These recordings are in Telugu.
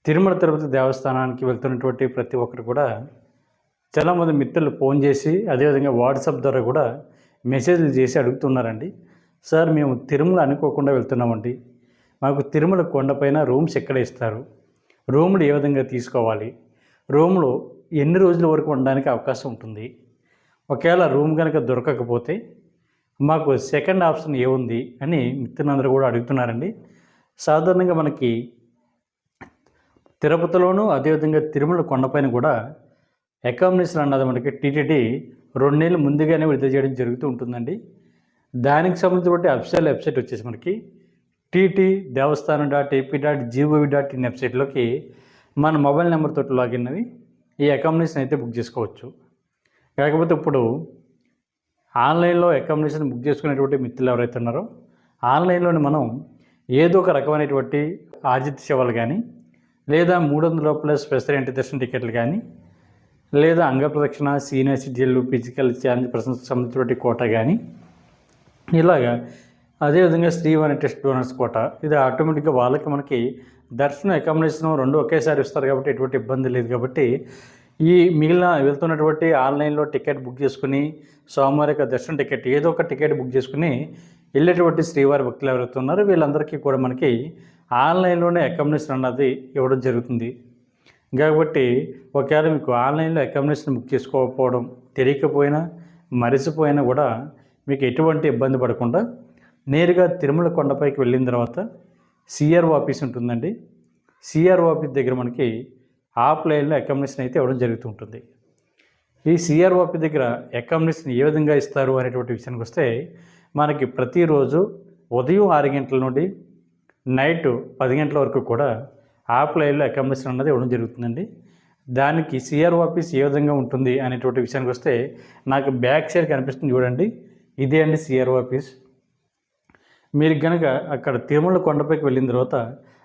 తిరుమల తిరుపతి దేవస్థానానికి వెళ్తున్నటువంటి ప్రతి ఒక్కరు కూడా చాలామంది మిత్రులు ఫోన్ చేసి అదేవిధంగా వాట్సాప్ ద్వారా కూడా మెసేజ్లు చేసి అడుగుతున్నారండి. సార్ మేము తిరుమల అనుకోకుండా వెళ్తున్నామండి. మాకు తిరుమల కొండపైన రూమ్స్ ఎక్కడ ఇస్తారు? రూములు ఏ విధంగా తీసుకోవాలి? రూమ్లో ఎన్ని రోజుల వరకు ఉండడానికి అవకాశం ఉంటుంది? ఒకవేళ రూమ్ కనుక దొరకకపోతే మాకు సెకండ్ ఆప్షన్ ఏముంది అని మిత్రులందరూ కూడా అడుగుతున్నారండి. సాధారణంగా మనకి తిరుపతిలోనూ అదేవిధంగా తిరుమల కొండపైన కూడా అకామిడేషన్ అన్నది మనకి టీటీడీ 2 నెలలు ముందుగానే విడుదల చేయడం జరుగుతూ ఉంటుందండి. దానికి సంబంధించిన అఫీషియల్ వెబ్సైట్ వచ్చేసి మనకి ttdevaస్థానం.ap.gov.in వెబ్సైట్లోకి మన మొబైల్ నెంబర్ తోటి లాగిన్ అవి ఈ అకామిడేషన్ అయితే బుక్ చేసుకోవచ్చు. కాకపోతే ఇప్పుడు ఆన్లైన్లో అకామిడేషన్ బుక్ చేసుకునేటువంటి మిత్రులు ఎవరైతే ఉన్నారో ఆన్లైన్లోని మనం ఏదో ఒక రకమైనటువంటి ఆతిథ్య సేవలు కానీ లేదా 300 లోపల స్పెషల్ ఎంట్రీ దర్శన టికెట్లు కానీ లేదా అంగప్రదక్షిణ సీనియర్ సిటిజన్లు ఫిజికల్ ఛాలెంజ్ పర్సన్స్ సంబంధించిన కోట కానీ ఇలాగా అదేవిధంగా శ్రీవారి టెస్ట్ బోనస్ కోట ఇది ఆటోమేటిక్గా వాళ్ళకి మనకి దర్శనం అకామిడేషన్ 2 ఒకేసారి ఇస్తారు కాబట్టి ఎటువంటి ఇబ్బంది లేదు. కాబట్టి ఈ మిగిలిన వెళ్తున్నటువంటి ఆన్లైన్లో టికెట్ బుక్ చేసుకుని స్వామివారి యొక్క దర్శన టికెట్ ఏదో ఒక టికెట్ బుక్ చేసుకుని వెళ్ళేటువంటి శ్రీవారి భక్తులు ఎవరైతే ఉన్నారో వీళ్ళందరికీ కూడా మనకి ఆన్లైన్లోనే అకామిడేషన్ అన్నది ఇవ్వడం జరుగుతుంది. కాబట్టి ఒకవేళ మీకు ఆన్లైన్లో అకామిడేషన్ బుక్ చేసుకోకపోవడం తెలియకపోయినా మరిచిపోయినా కూడా మీకు ఎటువంటి ఇబ్బంది పడకుండా నేరుగా తిరుమల కొండపైకి వెళ్ళిన తర్వాత సిఆర్ఓ ఆఫీస్ ఉంటుందండి. సిఆర్ఓ ఆఫీస్ దగ్గర మనకి ఆఫ్లైన్లో అకామిడేషన్ అయితే ఇవ్వడం జరుగుతుంటుంది. ఈ సిఆర్ఓ ఆఫీస్ దగ్గర అకామిడేషన్ ఏ విధంగా ఇస్తారు అనేటువంటి విషయానికి వస్తే మనకి ప్రతిరోజు ఉదయం 6 గంటల నుండి నైట్ 10 గంటల వరకు కూడా ఆఫ్లైన్లో అకామిడేషన్ అన్నది ఇవ్వడం జరుగుతుందండి. దానికి సిఆర్ఓ ఆఫీస్ ఏ విధంగా ఉంటుంది అనేటువంటి విషయానికి వస్తే నాకు బ్యాక్ సైడ్ కనిపిస్తుంది చూడండి, ఇదే అండి సిఆర్ఓ ఆఫీస్. మీరు కనుక అక్కడ తిరుమల కొండపైకి వెళ్ళిన తర్వాత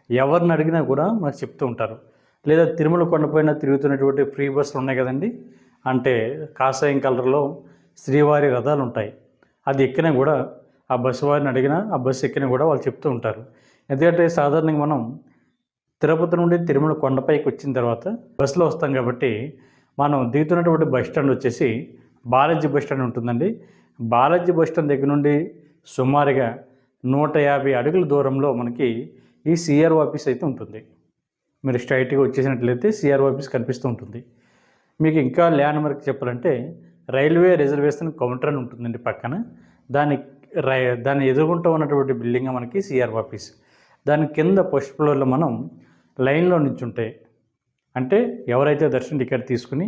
ఎవరిని అడిగినా కూడా మనకు చెప్తూ ఉంటారు. లేదా తిరుమల కొండపైన తిరుగుతున్నటువంటి ఫ్రీ బస్సులు ఉన్నాయి కదండి, అంటే కాషాయం కలర్లో శ్రీవారి రథాలు ఉంటాయి. అది ఎక్కినా కూడా ఆ బస్సు వారిని అడిగినా ఆ బస్సు ఎక్కినా కూడా వాళ్ళు చెప్తూ ఉంటారు. ఎందుకంటే సాధారణంగా మనం తిరుపతి నుండి తిరుమల కొండపైకి వచ్చిన తర్వాత బస్సులో వస్తాం కాబట్టి మనం దిగుతున్నటువంటి బస్ స్టాండ్ వచ్చేసి బాలాజీ బస్ స్టాండ్ ఉంటుందండి. బాలాజీ బస్ స్టాండ్ దగ్గర నుండి సుమారుగా 150 అడుగుల దూరంలో మనకి ఈ సిఆర్ఓ ఆఫీస్ అయితే ఉంటుంది. మీరు స్ట్రైట్గా వచ్చేసినట్లయితే సిఆర్ఓ ఆఫీస్ కనిపిస్తూ ఉంటుంది. మీకు ఇంకా ల్యాండ్ మార్క్ చెప్పాలంటే రైల్వే రిజర్వేషన్ కౌంటర్ అని ఉంటుందండి పక్కన. దాని ఎదురుగుంటూ ఉన్నటువంటి బిల్డింగ్ మనకి సిఆర్ఓ ఆఫీస్. దాని కింద ఫస్ట్ ఫ్లోర్లో మనం లైన్లో నిల్చుంటే అంటే ఎవరైతే దర్శన టికెట్ తీసుకుని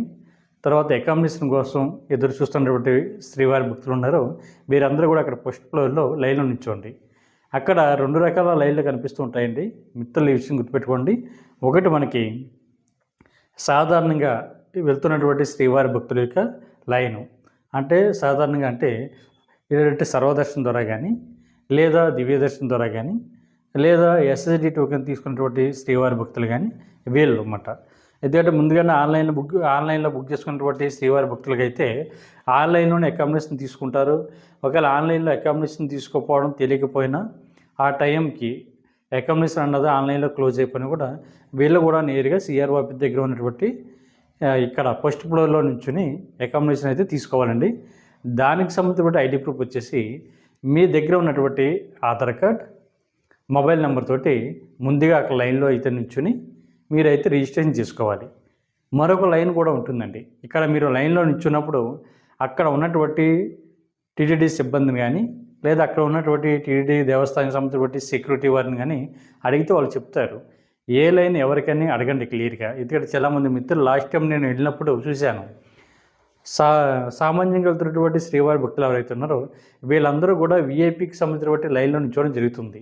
తర్వాత అకామిడేషన్ కోసం ఎదురు చూస్తున్నటువంటి శ్రీవారి భక్తులు ఉన్నారో వీరందరూ కూడా అక్కడ ఫస్ట్ ఫ్లోర్లో లైన్లో నిల్చోండి. అక్కడ 2 రకాల లైన్లు కనిపిస్తూ ఉంటాయండి. మిత్రులు ఈ విషయం గుర్తుపెట్టుకోండి. ఒకటి మనకి సాధారణంగా వెళ్తున్నటువంటి శ్రీవారి భక్తుల యొక్క లైను, అంటే సాధారణంగా అంటే ఏంటంటే సర్వదర్శనం ద్వారా కానీ లేదా దివ్యదర్శనం ద్వారా కానీ లేదా ఎస్ఎస్డి టోకెన్ తీసుకున్నటువంటి శ్రీవారి భక్తులు కానీ వీళ్ళు అన్నమాట. ఎందుకంటే ముందుగానే ఆన్లైన్లో బుక్ చేసుకున్నటువంటి శ్రీవారి భక్తులకి అయితే ఆన్లైన్లోనే అకామిడేషన్ తీసుకుంటారు. ఒకవేళ ఆన్లైన్లో అకామిడేషన్ తీసుకోకపోవడం తెలియకపోయినా ఆ టైంకి అకామిడేషన్ అన్నది ఆన్లైన్లో క్లోజ్ అయిపోయినా కూడా వీళ్ళు కూడా నేరుగా సిఆర్ఓ ఆఫీస్ దగ్గర ఉన్నటువంటి ఇక్కడ ఫస్ట్ ఫ్లోర్లో నుంచుని అకామిడేషన్ అయితే తీసుకోవాలండి. దానికి సంబంధించిన ఐడి ప్రూఫ్ వచ్చేసి మీ దగ్గర ఉన్నటువంటి ఆధార్ కార్డ్ మొబైల్ నెంబర్ తోటి ముందుగా అక్కడ లైన్లో అయితే నుంచుని మీరైతే రిజిస్ట్రేషన్ చేసుకోవాలి. మరొక లైన్ కూడా ఉంటుందండి. ఇక్కడ మీరు లైన్లో నిల్చున్నప్పుడు అక్కడ ఉన్నటువంటి టీటీడీ సిబ్బందిని కానీ లేదా అక్కడ ఉన్నటువంటి టీటీడీ దేవస్థానం సంబంధించినటువంటి సెక్యూరిటీ వారిని కానీ అడిగితే వాళ్ళు చెప్తారు. ఏ లైన్ ఎవరికైనా అడగండి క్లియర్గా. ఎందుకంటే చాలామంది మిత్రులు లాస్ట్ టైం నేను వెళ్ళినప్పుడు చూశాను, సామాన్యంగా వెళ్తున్నటువంటి శ్రీవారి భక్తులు ఎవరైతే ఉన్నారో వీళ్ళందరూ కూడా వీఐపీకి సంబంధించినటువంటి లైన్లో నిల్చోవడం జరుగుతుంది.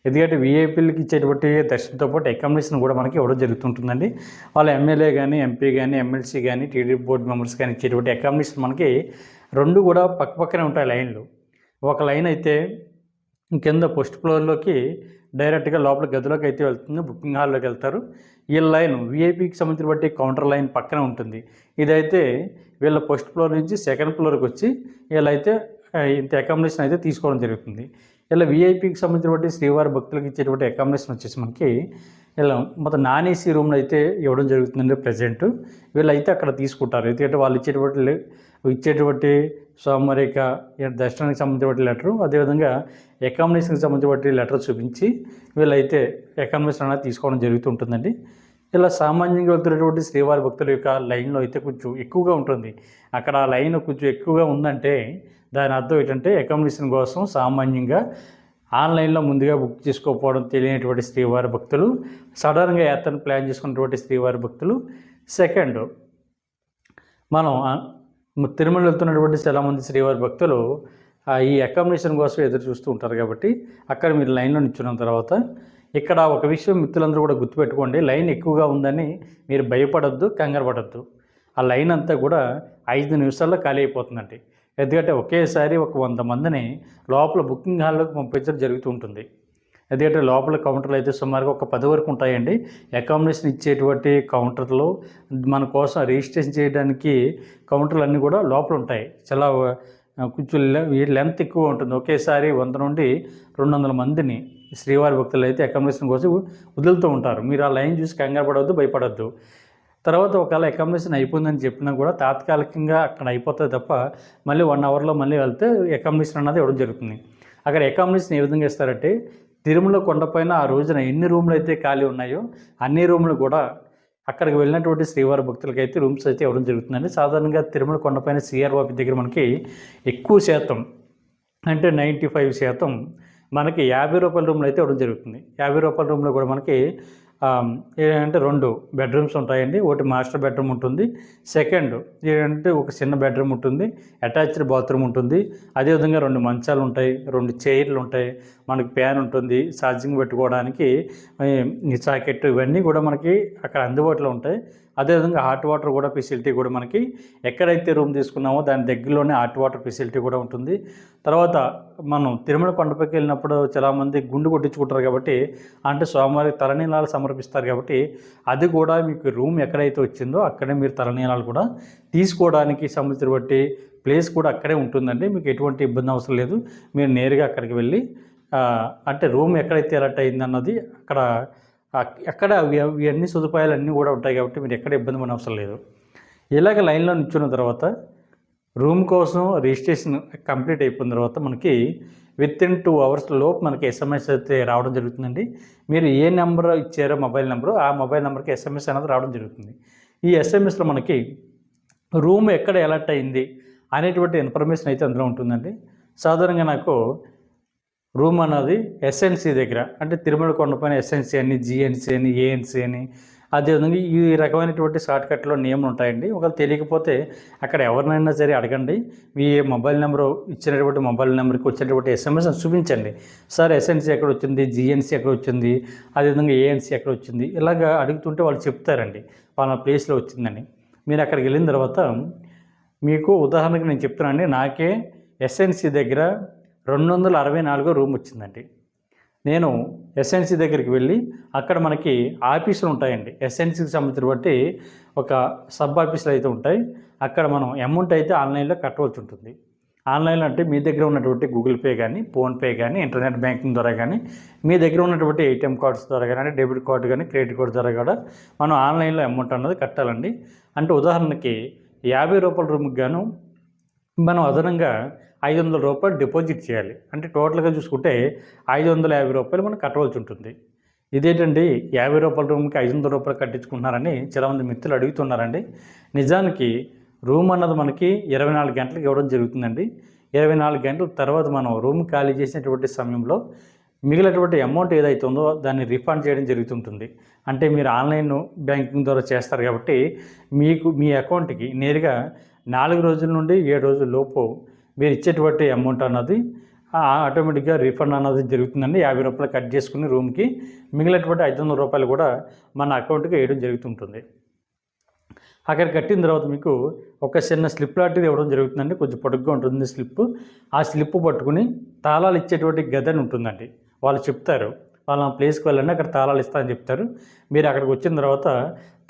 ఎందుకంటే వీఐపీలకి ఇచ్చేటువంటి దర్శనంతో పాటు అకామిడేషన్ కూడా మనకి ఇవ్వడం జరుగుతుంటుందండి. వాళ్ళ ఎమ్మెల్యే కానీ ఎంపీ కానీ ఎమ్మెల్సీ కానీ టీడీపీ బోర్డు మెంబర్స్ కానీ ఇచ్చేటువంటి అకామిడేషన్ మనకి 2 కూడా పక్కపక్కనే ఉంటాయి లైన్లు. ఒక లైన్ అయితే కింద ఫస్ట్ ఫ్లోర్లోకి డైరెక్ట్గా లోపల గదిలోకి అయితే వెళ్తుంది, బుకింగ్ హాల్లోకి వెళ్తారు. ఈ లైన్ వీఐపీకి సంబంధించిన కౌంటర్ లైన్ పక్కన ఉంటుంది. ఇదైతే వీళ్ళ ఫస్ట్ ఫ్లోర్ నుంచి సెకండ్ ఫ్లోర్కి వచ్చి వీళ్ళైతే ఇంత అకామిడేషన్ అయితే తీసుకోవడం జరుగుతుంది. ఇలా వీఐపీకి సంబంధించినటువంటి శ్రీవారి భక్తులకు ఇచ్చేటువంటి అకామిడేషన్ వచ్చేసి మనకి ఇలా మొత్తం నాన్ ఏసీ రూమ్లో అయితే ఇవ్వడం జరుగుతుందండి ప్రజెంట్. వీళ్ళైతే అక్కడ తీసుకుంటారు, ఎందుకంటే వాళ్ళు ఇచ్చేటువంటి సోమవారిక దర్శనానికి సంబంధించిన లెటరు, అదేవిధంగా అకామిడేషన్కి సంబంధించిన లెటర్ చూపించి వీళ్ళైతే అకామిడేషన్ అనేది తీసుకోవడం జరుగుతుంటుందండి. ఇలా సామాన్యంగా వెళ్తున్నటువంటి శ్రీవారి భక్తుల యొక్క లైన్లో అయితే కొంచెం ఎక్కువగా ఉంటుంది. అక్కడ ఆ లైన్ కొంచెం ఎక్కువగా ఉందంటే దాని అర్థం ఏంటంటే అకామిడేషన్ కోసం సామాన్యంగా ఆన్లైన్లో ముందుగా బుక్ చేసుకోకపోవడం తెలియనటువంటి శ్రీవారి భక్తులు, సడన్గా యాత్రను ప్లాన్ చేసుకున్నటువంటి శ్రీవారి భక్తులు. సెకండ్, మనం తిరుమల వెళ్తున్నటువంటి చాలామంది శ్రీవారి భక్తులు ఈ అకామిడేషన్ కోసం ఎదురు చూస్తూ ఉంటారు. కాబట్టి అక్కడ మీరు లైన్లో నిల్చున్న తర్వాత ఇక్కడ ఒక విషయం మిత్రులందరూ కూడా గుర్తుపెట్టుకోండి, లైన్ ఎక్కువగా ఉందని మీరు భయపడద్దు, కంగారు పడద్దు. ఆ లైన్ అంతా కూడా 5 నిమిషాల్లో ఖాళీ అయిపోతుందండి. ఎందుకంటే ఒకేసారి ఒక 100 మందిని లోపల బుకింగ్ హాల్లోకి పంపించడం జరుగుతూ ఉంటుంది. ఎందుకంటే లోపల కౌంటర్లు అయితే సుమారుగా ఒక 10 వరకు ఉంటాయండి. అకామిడేషన్ ఇచ్చేటువంటి కౌంటర్లు, మన కోసం రిజిస్ట్రేషన్ చేయడానికి కౌంటర్లు అన్నీ కూడా లోపల ఉంటాయి. చాలా కొంచెం లెంత్ ఎక్కువ ఉంటుంది. ఒకేసారి 100 నుండి 200 మందిని శ్రీవారి భక్తులు అయితే అకామిడేషన్ కోసం వదులుతూ ఉంటారు. మీరు ఆ లైన్ చూసి కంగారు పడవద్దు, భయపడద్దు. తర్వాత ఒకవేళ అకామిడేషన్ అయిపోయిందని చెప్పినా కూడా తాత్కాలికంగా అక్కడ అయిపోతుంది తప్ప మళ్ళీ 1 అవర్లో మళ్ళీ వెళ్తే అకామిడేషన్ అన్నది ఇవ్వడం జరుగుతుంది. అక్కడ అకామిడేషన్ ఏ విధంగా ఇస్తారంటే, తిరుమల కొండపైన ఆ రోజున ఎన్ని రూమ్లు అయితే ఖాళీ ఉన్నాయో అన్ని రూమ్లు కూడా అక్కడికి వెళ్ళినటువంటి శ్రీవారి భక్తులకి అయితే రూమ్స్ అయితే ఇవ్వడం జరుగుతుందండి. సాధారణంగా తిరుమల కొండపైన సిఆర్ఓపి దగ్గర మనకి ఎక్కువ శాతం అంటే 95% మనకి 50 రూపాయల రూమ్లు అయితే ఇవ్వడం జరుగుతుంది. 50 రూపాయల రూమ్లో కూడా మనకి ఏంటంటే 2 బెడ్రూమ్స్ ఉంటాయండి. ఒకటి మాస్టర్ బెడ్రూమ్ ఉంటుంది, సెకండ్ ఏంటంటే ఒక చిన్న బెడ్రూమ్ ఉంటుంది, అటాచ్డ్ బాత్రూమ్ ఉంటుంది, అదేవిధంగా 2 మంచాలు ఉంటాయి, 2 చైర్లు ఉంటాయి, మనకి ఫ్యాన్ ఉంటుంది, ఛార్జింగ్ పెట్టుకోవడానికి సాకెట్, ఇవన్నీ కూడా మనకి అక్కడ అందుబాటులో ఉంటాయి. అదేవిధంగా హాట్ వాటర్ కూడా ఫెసిలిటీ కూడా మనకి ఎక్కడైతే రూమ్ తీసుకున్నామో దాని దగ్గరలోనే హాట్ వాటర్ ఫెసిలిటీ కూడా ఉంటుంది. తర్వాత మనం తిరుమల కొండపైకి వెళ్ళినప్పుడు చాలామంది గుండు కొట్టించుకుంటారు కాబట్టి, అంటే స్వామివారికి తలనీలాలు సమర్పిస్తారు కాబట్టి అది కూడా మీకు రూమ్ ఎక్కడైతే వచ్చిందో అక్కడే మీరు తలనీలాలు కూడా తీసుకోవడానికి సంబంధించిన బట్టి ప్లేస్ కూడా అక్కడే ఉంటుందండి. మీకు ఎటువంటి ఇబ్బంది అవసరం లేదు. మీరు నేరుగా అక్కడికి వెళ్ళి అంటే రూమ్ ఎక్కడైతే ఎలర్ట్ అయింది అన్నది అక్కడ ఇవన్నీ సదుపాయాలు అన్నీ కూడా ఉంటాయి కాబట్టి మీరు ఎక్కడ ఇబ్బంది పడిన అవసరం లేదు. ఇలాగ లైన్లో నిల్చున్న తర్వాత రూమ్ కోసం రిజిస్ట్రేషన్ కంప్లీట్ అయిపోయిన తర్వాత మనకి వితిన్ 2 అవర్స్ లోపు మనకి ఎస్ఎంఎస్ అయితే రావడం జరుగుతుందండి. మీరు ఏ నెంబర్ ఇచ్చారో మొబైల్ నెంబరు, ఆ మొబైల్ నెంబర్కి ఎస్ఎంఎస్ అనేది రావడం జరుగుతుంది. ఈ ఎస్ఎంఎస్లో మనకి రూమ్ ఎక్కడ ఎలర్ట్ అయింది అనేటువంటి ఇన్ఫర్మేషన్ అయితే అందులో ఉంటుందండి. సాధారణంగా నాకు రూమ్ అన్నది ఎస్ఎన్సి దగ్గర, అంటే తిరుమల కొండపైన ఎస్ఎన్సి అని, జిఎన్సి అని, ఏఎన్సి అని, అదేవిధంగా ఈ రకమైనటువంటి షార్ట్కట్లో నియమం ఉంటాయండి. ఒకవేళ తెలియకపోతే అక్కడ ఎవరినైనా సరే అడగండి. మీ మొబైల్ నెంబరు ఇచ్చినటువంటి మొబైల్ నెంబర్కి వచ్చినటువంటి ఎస్ఎంఎస్ చూపించండి. సార్ ఎస్ఎన్సి ఎక్కడ వచ్చింది, జిఎన్సి ఎక్కడ వచ్చింది, అదేవిధంగా ఏఎన్సి ఎక్కడ వచ్చింది, ఇలాగ అడుగుతుంటే వాళ్ళు చెప్తారండి వాళ్ళ ప్లేస్లో వచ్చిందని. మీరు అక్కడికి వెళ్ళిన తర్వాత మీకు ఉదాహరణకి నేను చెప్తున్నానండి, నాకే ఎస్ఎన్సి దగ్గర 264 రూమ్ వచ్చిందండి. నేను ఎస్ఎన్సి దగ్గరికి వెళ్ళి అక్కడ మనకి ఆఫీసులు ఉంటాయండి. ఎస్ఎన్సికి సంబంధించిన బట్టి ఒక సబ్ ఆఫీసులు అయితే ఉంటాయి. అక్కడ మనం అమౌంట్ అయితే ఆన్లైన్లో కట్టవలసి ఉంటుంది. ఆన్లైన్లో అంటే మీ దగ్గర ఉన్నటువంటి గూగుల్ పే కానీ, ఫోన్పే కానీ, ఇంటర్నెట్ బ్యాంకింగ్ ద్వారా కానీ, మీ దగ్గర ఉన్నటువంటి ఏటీఎం కార్డ్స్ ద్వారా కానీ, డెబిట్ కార్డు కానీ, క్రెడిట్ కార్డు ద్వారా కూడా మనం ఆన్లైన్లో అమౌంట్ అన్నది కట్టాలండి. అంటే ఉదాహరణకి 50 రూపాయల రూమ్కి గాను మనం అదనంగా 500 రూపాయలు డిపాజిట్ చేయాలి. అంటే టోటల్గా చూసుకుంటే 550 రూపాయలు మనం కట్టవలసి ఉంటుంది. ఇదేంటండి 50 రూపాయల రూమ్కి 500 రూపాయలు కట్టించుకుంటున్నారని చాలామంది మిత్రులు అడుగుతున్నారండి. నిజానికి రూమ్ అన్నది మనకి 24 గంటలకు ఇవ్వడం జరుగుతుందండి. 24 గంటల తర్వాత మనం రూమ్ ఖాళీ చేసినటువంటి సమయంలో మిగిలినటువంటి అమౌంట్ ఏదైతే ఉందో దాన్ని రిఫండ్ చేయడం జరుగుతుంటుంది. అంటే మీరు ఆన్లైన్ బ్యాంకింగ్ ద్వారా చేస్తారు కాబట్టి మీకు మీ అకౌంట్కి నేరుగా 4 రోజుల నుండి 7 రోజుల లోపు మీరు ఇచ్చేటువంటి అమౌంట్ అన్నది ఆటోమేటిక్గా రీఫండ్ అన్నది జరుగుతుందండి. 50 రూపాయలు కట్ చేసుకుని రూమ్కి మిగిలినటువంటి 500 రూపాయలు కూడా మన అకౌంట్కి వేయడం జరుగుతుంటుంది. అక్కడ కట్టిన తర్వాత మీకు ఒక చిన్న స్లిప్ లాంటిది ఇవ్వడం జరుగుతుందండి. కొంచెం పొడుగ్గా ఉంటుంది స్లిప్. ఆ స్లిప్ పట్టుకుని తాళాలు ఇచ్చేటువంటి గదని ఉంటుందండి. వాళ్ళు చెప్తారు వాళ్ళ ప్లేస్కి వెళ్ళండి, అక్కడ తాళాలు ఇస్తారని చెప్తారు. మీరు అక్కడికి వచ్చిన తర్వాత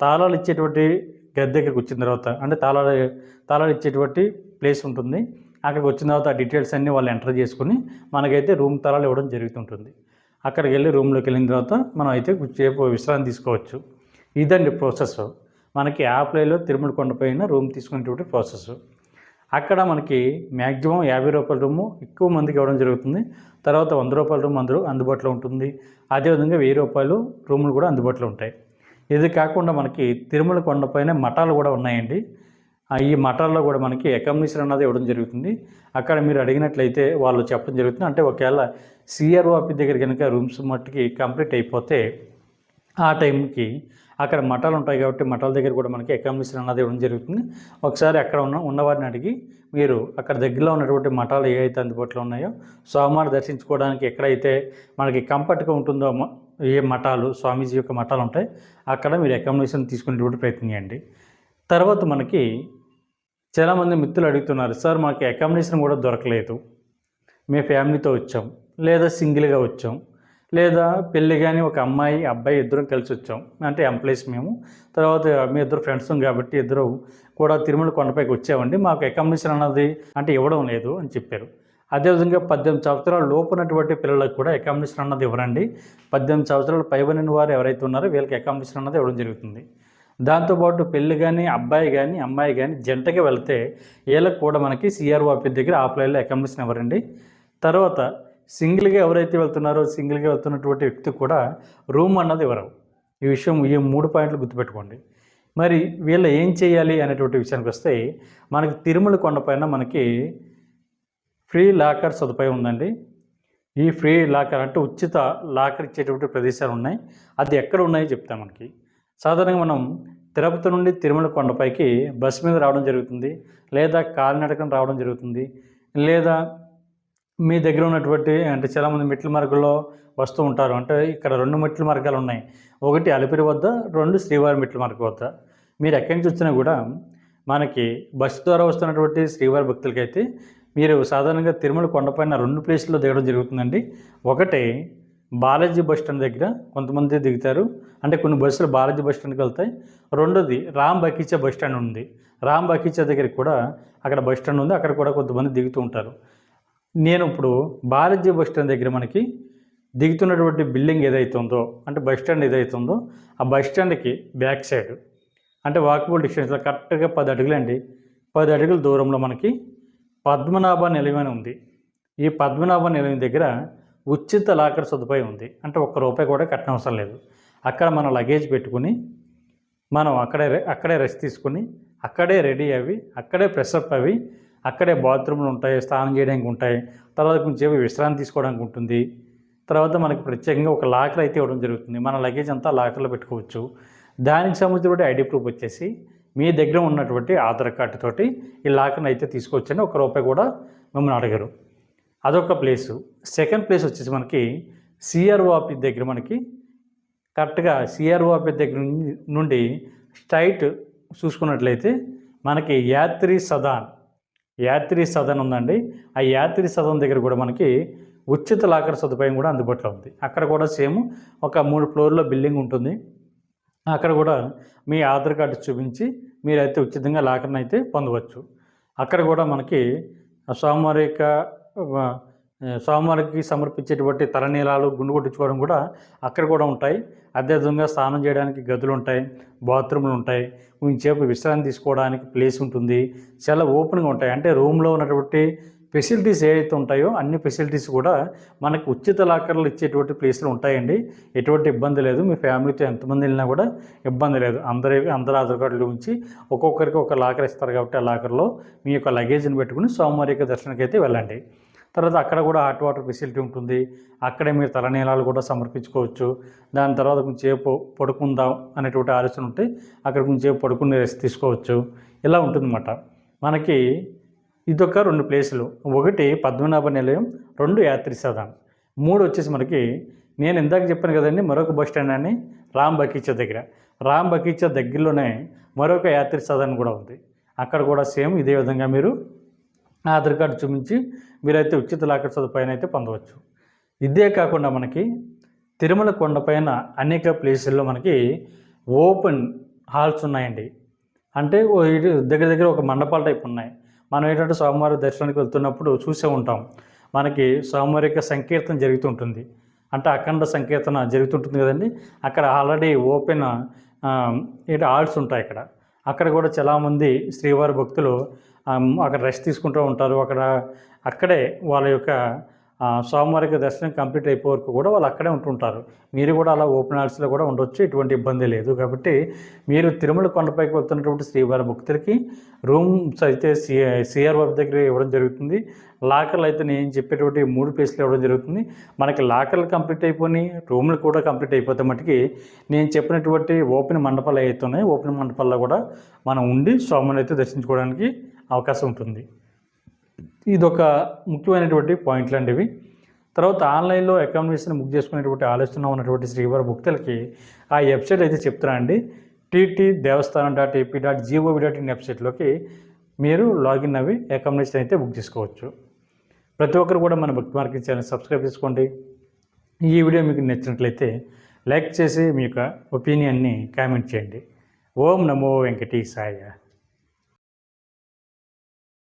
తాళాలు ఇచ్చేటువంటి గది దగ్గరికి వచ్చిన తర్వాత, అంటే తాళాలు ఇచ్చేటువంటి ప్లేస్ ఉంటుంది. అక్కడికి వచ్చిన తర్వాత ఆ డీటెయిల్స్ అన్నీ వాళ్ళు ఎంటర్ చేసుకుని మనకైతే రూమ్ తాళాలు ఇవ్వడం జరుగుతుంటుంది. అక్కడికి వెళ్ళి రూమ్లోకి వెళ్ళిన తర్వాత మనం అయితే కొంచెంసేపు విశ్రాంతి తీసుకోవచ్చు. ఇదండి ప్రాసెస్. మనకి ఆప్లైలో తిరుమల కొండపైన రూమ్ తీసుకునేటువంటి ప్రాసెస్. అక్కడ మనకి మ్యాక్సిమం రూ. 50 రూము ఎక్కువ మందికి ఇవ్వడం జరుగుతుంది. తర్వాత రూ. 100 రూమ్ అందుబాటులో ఉంటుంది. అదేవిధంగా రూ. 1000 రూములు కూడా అందుబాటులో ఉంటాయి. ఇది కాకుండా మనకి తిరుమల కొండపైన మఠాలు కూడా ఉన్నాయండి. ఈ మఠాల్లో కూడా మనకి అకామిడేషన్ అన్నది ఇవ్వడం జరుగుతుంది. అక్కడ మీరు అడిగినట్లయితే వాళ్ళు చెప్పడం జరుగుతుంది. అంటే ఒకవేళ సిఆర్ఓ ఆఫీస్ దగ్గర కనుక రూమ్స్ మట్టుకి కంప్లీట్ అయిపోతే ఆ టైంకి అక్కడ మఠాలు ఉంటాయి కాబట్టి మఠాల దగ్గర కూడా మనకి అకామిడేషన్ అన్నది ఇవ్వడం జరుగుతుంది. ఒకసారి అక్కడ ఉన్నవారిని అడిగి మీరు అక్కడ దగ్గరలో ఉన్నటువంటి మఠాలు ఏవైతే అందుబాటులో ఉన్నాయో స్వామివారిని దర్శించుకోవడానికి ఎక్కడైతే మనకి కంఫర్ట్గా ఉంటుందో ఏ మఠాలు స్వామీజీ యొక్క మఠాలు ఉంటాయి అక్కడ మీరు అకామిడేషన్ తీసుకునేటువంటి ప్రయత్నం చేయండి. తర్వాత మనకి చాలామంది మిత్రులు అడుగుతున్నారు, సార్ మాకు అకామిడేషన్ కూడా దొరకలేదు, మేము ఫ్యామిలీతో వచ్చాం, లేదా సింగిల్గా వచ్చాం, లేదా పెళ్ళి కానీ ఒక అమ్మాయి అబ్బాయి ఇద్దరం కలిసి వచ్చాం, అంటే ఎంప్లాయీస్ మేము, తర్వాత మీ ఇద్దరు ఫ్రెండ్స్ కాబట్టి ఇద్దరు కూడా తిరుమల కొండపైకి వచ్చామండి, మాకు అకామిడేషన్ అన్నది అంటే ఇవ్వడం లేదు అని చెప్పారు. అదేవిధంగా 18 సంవత్సరాల లోపు ఉన్నటువంటి పిల్లలకు కూడా అకామిడేషన్ అన్నది ఇవ్వరండి. 18 సంవత్సరాలు పైబడిన వారు ఎవరైతే ఉన్నారో వీళ్ళకి అకామిడేషన్ అన్నది ఇవ్వడం జరుగుతుంది. దాంతోపాటు పెళ్ళి కానీ అబ్బాయి కానీ అమ్మాయి కానీ జంటగా వెళ్తే వీళ్ళకి కూడా మనకి సిఆర్ఓ ఆఫీస్ దగ్గర ఆఫ్లైన్లో అకామిడేషన్ ఇవ్వరండి. తర్వాత సింగిల్గా ఎవరైతే వెళ్తున్నారో సింగిల్గా వెళ్తున్నటువంటి వ్యక్తి కూడా రూమ్ అన్నది ఇవ్వరు. ఈ 3 పాయింట్లు గుర్తుపెట్టుకోండి. మరి వీళ్ళు ఏం చేయాలి అనేటువంటి విషయానికి వస్తే మనకి తిరుమల కొండపైన మనకి ఫ్రీ లాకర్ సదుపాయం ఉందండి. ఈ ఫ్రీ లాకర్ అంటే ఉచిత లాకర్ ఇచ్చేటువంటి ప్రదేశాలు ఉన్నాయి. అది ఎక్కడ ఉన్నాయో చెప్తాం. మనకి సాధారణంగా మనం తిరుపతి నుండి తిరుమల కొండపైకి బస్సు మీద రావడం జరుగుతుంది, లేదా కాలినడకన రావడం జరుగుతుంది, లేదా మీ దగ్గర ఉన్నటువంటి అంటే చాలామంది మెట్ల మార్గంలో వస్తూ ఉంటారు. అంటే ఇక్కడ 2 మెట్ల మార్గాలు ఉన్నాయి. ఒకటి అలిపిరి వద్ద, 2 శ్రీవారి మెట్ల మార్గం వద్ద. మీరు ఎక్కడి నుంచి వచ్చినా కూడా మనకి బస్సు ద్వారా వస్తున్నటువంటి శ్రీవారి భక్తులకైతే మీరు సాధారణంగా తిరుమల కొండపైన 2 ప్లేసుల్లో దిగడం జరుగుతుందండి. ఒకటి బాలాజీ బస్ స్టాండ్ దగ్గర కొంతమంది దిగుతారు, అంటే కొన్ని బస్సులు బాలాజీ బస్ స్టాండ్కి వెళ్తాయి. రెండోది రామ్ బకీచా బస్ స్టాండ్ ఉంది. రామ్ బకీచా దగ్గరికి కూడా అక్కడ బస్ స్టాండ్ ఉంది, అక్కడ కూడా కొంతమంది దిగుతూ ఉంటారు. నేను ఇప్పుడు బాలాజీ బస్ స్టాండ్ దగ్గర మనకి దిగుతున్నటువంటి బిల్డింగ్ ఏదైతే ఉందో అంటే బస్ స్టాండ్ ఏదైతే ఉందో ఆ బస్ స్టాండ్కి బ్యాక్ సైడ్ అంటే వాకబుల్ డిస్టెన్స్లో కరెక్ట్గా 10 అడుగులండి, 10 అడుగుల దూరంలో మనకి పద్మనాభ నిలయం అని ఉంది. ఈ పద్మనాభ నిలయం దగ్గర ఉచిత లాకర్ సదుపాయం ఉంది. అంటే ₹1 కూడా కట్టనవసరం లేదు. అక్కడ మన లగేజ్ పెట్టుకుని మనం అక్కడే రెస్ట్ తీసుకుని అక్కడే రెడీ అవి అక్కడే ఫ్రెషప్ అవి అక్కడే బాత్రూమ్లు ఉంటాయి, స్నానం చేయడానికి ఉంటాయి, తర్వాత కొంచెం విశ్రాంతి తీసుకోవడానికి ఉంటుంది. తర్వాత మనకి ప్రత్యేకంగా ఒక లాకర్ అయితే ఇవ్వడం జరుగుతుంది. మన లగేజ్ అంతా లాకర్లో పెట్టుకోవచ్చు. దానికి సంబంధించిన ఐడి ప్రూఫ్ వచ్చేసి మీ దగ్గర ఉన్నటువంటి ఆధార్ కార్డు తోటి ఈ లాకర్ని అయితే తీసుకోవచ్చని ₹1 కూడా మిమ్మల్ని అడగరు. అదొక ప్లేసు. సెకండ్ ప్లేస్ వచ్చేసి మనకి సిఆర్ఓ ఆఫీస్ దగ్గర మనకి కరెక్ట్గా సిఆర్ఓ ఆఫీస్ దగ్గర నుండి స్ట్రైట్ చూసుకున్నట్లయితే మనకి యాత్రి సదన్ ఉందండి. ఆ యాత్రి సదన్ దగ్గర కూడా మనకి ఉచిత లాకర్ సదుపాయం కూడా అందుబాటులో ఉంది. అక్కడ కూడా సేమ్ ఒక 3 ఫ్లోర్లో బిల్డింగ్ ఉంటుంది. అక్కడ కూడా మీ ఆధార్ కార్డు చూపించి మీరైతే ఉచితంగా లాకర్ని అయితే పొందవచ్చు. అక్కడ కూడా మనకి స్వామివారికి సమర్పించేటువంటి తలనీలాలు గుండు కొట్టించుకోవడం కూడా అక్కడ కూడా ఉంటాయి. అదేవిధంగా స్నానం చేయడానికి గదులు ఉంటాయి, బాత్రూమ్లు ఉంటాయి, కొంచెంసేపు విశ్రాంతి తీసుకోవడానికి ప్లేస్ ఉంటుంది, చాలా ఓపెన్గా ఉంటాయి. అంటే రూమ్లో ఉన్నటువంటి ఫెసిలిటీస్ ఏవైతే ఉంటాయో అన్ని ఫెసిలిటీస్ కూడా మనకు ఉచిత లాకర్లు ఇచ్చేటువంటి ప్లేస్లు ఉంటాయండి. ఎటువంటి ఇబ్బంది లేదు. మీ ఫ్యామిలీతో ఎంతమంది వెళ్ళినా కూడా ఇబ్బంది లేదు. అందరి ఆధార్ కార్డుల నుంచి ఒక్కొక్కరికి ఒక లాకర్ ఇస్తారు కాబట్టి ఆ లాకర్లో మీ యొక్క లగేజ్ని పెట్టుకుని స్వామివారి యొక్క దర్శనానికి అయితే వెళ్ళండి. తర్వాత అక్కడ కూడా హాట్ వాటర్ ఫెసిలిటీ ఉంటుంది. అక్కడే మీరు తలనీలాలు కూడా సమర్పించుకోవచ్చు. దాని తర్వాత కొంచెంసేపు పడుకుందాం అనేటువంటి ఆలోచన ఉంటే అక్కడ కొంచెంసేపు పడుకుని రెస్ట్ తీసుకోవచ్చు. ఇలా ఉంటుందన్నమాట. మనకి ఇదొక 2 ప్లేసులు. ఒకటి పద్మనాభ నిలయం, 2 యాత్రి సదన్, 3 వచ్చేసి మనకి నేను ఇందాక చెప్పాను కదండి మరొక బస్ స్టాండ్ అని రామ్ బకీచా దగ్గర. రామ్ బకీచా దగ్గరలోనే మరొక యాత్రి సదన్ కూడా ఉంది. అక్కడ కూడా సేమ్ ఇదే విధంగా మీరు ఆధార్ కార్డు చూపించి మీరైతే ఉచిత లాకర్ సదుపాయాన్ని అయితే పొందవచ్చు. ఇదే కాకుండా మనకి తిరుమల కొండపైన అనేక ప్లేసుల్లో మనకి ఓపెన్ హాల్స్ ఉన్నాయండి. అంటే దగ్గర ఒక మండపాల టైప్ ఉన్నాయి. మనం ఏంటంటే స్వామివారి దర్శనానికి వెళ్తున్నప్పుడు చూసే ఉంటాం. మనకి స్వామివారి యొక్క సంకీర్తన జరుగుతుంటుంది. అంటే అఖండ సంకీర్తన జరుగుతుంటుంది కదండి. అక్కడ ఆల్రెడీ ఓపెన్ హాల్స్ ఉంటాయి అక్కడ కూడా చాలామంది శ్రీవారి భక్తులు అక్కడ రెస్ట్ తీసుకుంటూ ఉంటారు. అక్కడే వాళ్ళ యొక్క స్వామివారికి దర్శనం కంప్లీట్ అయిపోయే వరకు కూడా వాళ్ళు అక్కడే ఉంటుంటారు. మీరు కూడా అలా ఓపెన్ హాల్స్లో కూడా ఉండొచ్చు, ఎటువంటి ఇబ్బంది లేదు. కాబట్టి మీరు తిరుమల కొండపైకి వెళ్తున్నటువంటి శ్రీవారి భక్తులకి రూమ్స్ అయితే సిఆర్ బాబు దగ్గర ఇవ్వడం జరుగుతుంది. లాకర్లు అయితే నేను చెప్పేటువంటి 3 ప్లేస్లు ఇవ్వడం జరుగుతుంది. మనకి లాకర్లు కంప్లీట్ అయిపోయి రూమ్లు కూడా కంప్లీట్ అయిపోతే మటుకి నేను చెప్పినటువంటి ఓపెన్ మండపాలు అయితే ఉన్నాయి, ఓపెన్ మండపాల్లో కూడా మనం ఉండి స్వామిని అయితే దర్శించుకోవడానికి అవకాశం ఉంటుంది. ఇదొక ముఖ్యమైనటువంటి పాయింట్లు అండి ఇవి. తర్వాత ఆన్లైన్లో అకామిడేషన్ బుక్ చేసుకునేటువంటి ఆలోచన ఉన్నటువంటి శ్రీవారి భక్తులకి ఆ వెబ్సైట్ అయితే చెప్తానండి. ttdevastanam.ap.gov.in వెబ్సైట్లోకి మీరు లాగిన్ అవి అకామిడేషన్ అయితే బుక్ చేసుకోవచ్చు. ప్రతి ఒక్కరు కూడా మన భక్తి మార్కెట్ ఛానల్ సబ్స్క్రైబ్ చేసుకోండి. ఈ వీడియో మీకు నచ్చినట్లయితే లైక్ చేసి మీ యొక్క ఒపీనియన్ని కామెంట్ చేయండి. ఓం నమో వెంకటేశాయ.